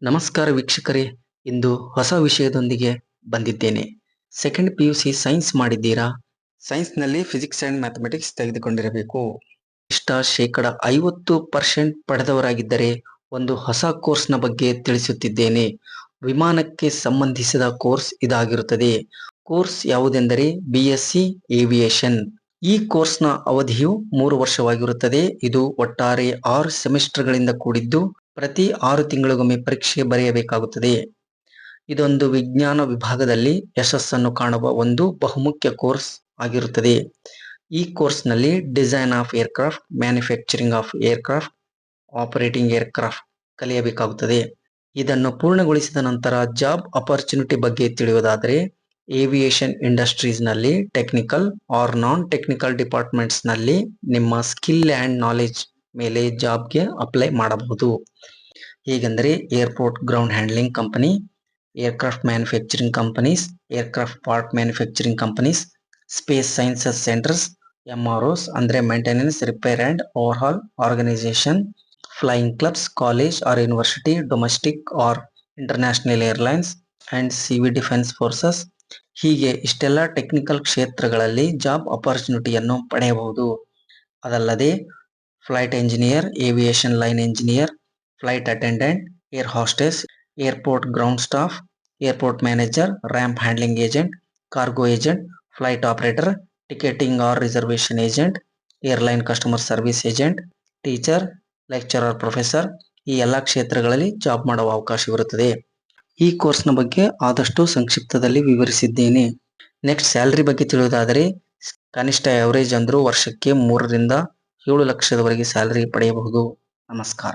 ನಮಸ್ಕಾರ ವೀಕ್ಷಕರೇ, ಇಂದು ಹೊಸ ವಿಷಯದೊಂದಿಗೆ ಬಂದಿದ್ದೇನೆ. ಸೆಕೆಂಡ್ PUC ಸೈನ್ಸ್ ಮಾಡಿದ್ದೀರಾ? ಸೈನ್ಸ್ನಲ್ಲಿ ಫಿಸಿಕ್ಸ್ ಅಂಡ್ ಮ್ಯಾಥಮೆಟಿಕ್ಸ್ ತೆಗೆದುಕೊಂಡಿರಬೇಕು. ಶೇಕಡ 50% ಪಡೆದವರಾಗಿದ್ದರೆ ಒಂದು ಹೊಸ ಕೋರ್ಸ್ನ ಬಗ್ಗೆ ತಿಳಿಸುತ್ತಿದ್ದೇನೆ. ವಿಮಾನಕ್ಕೆ ಸಂಬಂಧಿಸಿದ ಕೋರ್ಸ್ ಇದಾಗಿರುತ್ತದೆ. ಕೋರ್ಸ್ ಯಾವುದೆಂದರೆ BSc ಏವಿಯೇಷನ್. ಈ ಕೋರ್ಸ್ನ ಅವಧಿಯು 3 ವರ್ಷವಾಗಿರುತ್ತದೆ. ಇದು ಒಟ್ಟಾರೆ 6 ಸೆಮಿಸ್ಟರ್ಗಳಿಂದ ಕೂಡಿದ್ದು ಪ್ರತಿ 6 ತಿಂಗಳಿಗೊಮ್ಮೆ ಪರೀಕ್ಷೆ ಬರೆಯಬೇಕಾಗುತ್ತದೆ. ಇದೊಂದು ವಿಜ್ಞಾನ ವಿಭಾಗದಲ್ಲಿ ಯಶಸ್ಸನ್ನು ಕಾಣುವ ಒಂದು ಬಹುಮುಖ್ಯ ಕೋರ್ಸ್ ಆಗಿರುತ್ತದೆ. ಈ ಕೋರ್ಸ್ನಲ್ಲಿ design of aircraft, manufacturing of aircraft, operating aircraft ಕಲಿಯಬೇಕಾಗುತ್ತದೆ. ಇದನ್ನು ಪೂರ್ಣಗೊಳಿಸಿದ ನಂತರ ಜಾಬ್ ಅಪರ್ಚುನಿಟಿ ಬಗ್ಗೆ ತಿಳಿಯುವುದಾದರೆ ಏವಿಯೇಷನ್ ಇಂಡಸ್ಟ್ರೀಸ್ನಲ್ಲಿ ಟೆಕ್ನಿಕಲ್ ಆರ್ ನಾನ್ ಟೆಕ್ನಿಕಲ್ ಡಿಪಾರ್ಟ್ಮೆಂಟ್ಸ್ನಲ್ಲಿ ನಿಮ್ಮ ಸ್ಕಿಲ್ ಆ್ಯಂಡ್ ನಾಲೆಜ್ ಮೇಲೆ ಜಾಬ್ಗೆ ಅಪ್ಲೈ ಮಾಡಬಹುದು. ಹೇಗೆಂದರೆ airport ground handling company, aircraft manufacturing companies, aircraft part manufacturing companies, space sciences centres, MROs ಅಂದರೆ maintenance, repair and overhaul organisation, flying clubs, college or university, domestic or international airlines and civil defence forces. ಹೀಗೆ ಇಷ್ಟೆಲ್ಲ technical ಕ್ಷೇತ್ರಗಳಲ್ಲಿ job ಅಪರ್ಚುನಿಟಿಯನ್ನು ಪಡೆಯಬಹುದು. ಅದಲ್ಲದೆ flight engineer, aviation line engineer, flight attendant, air hostess, airport ground staff, airport manager, ramp handling agent, cargo agent, flight operator, ticketing or reservation agent, airline customer service agent, teacher, lecturer, professor ಈ ಎಲ್ಲ ಕ್ಷೇತ್ರಗಳಲ್ಲಿ job ಮಾಡುವ ಅವಕಾಶವಿರುತ್ತದೆ. ಈ ಕೋರ್ಸ್ನ ಬಗ್ಗೆ ಆದಷ್ಟು ಸಂಕ್ಷಿಪ್ತದಲ್ಲಿ ವಿವರಿಸಿದ್ದೇನೆ. ನೆಕ್ಸ್ಟ್ ಸ್ಯಾಲರಿ ಬಗ್ಗೆ ತಿಳಿಯುವುದಾದರೆ ಕನಿಷ್ಠ ಆವರೇಜ್ ಅಂದರೂ ವರ್ಷಕ್ಕೆ 3 ರಿಂದ 7 ಲಕ್ಷದವರೆಗೆ ಸ್ಯಾಲರಿ ಪಡೆಯಬಹುದು. ನಮಸ್ಕಾರ.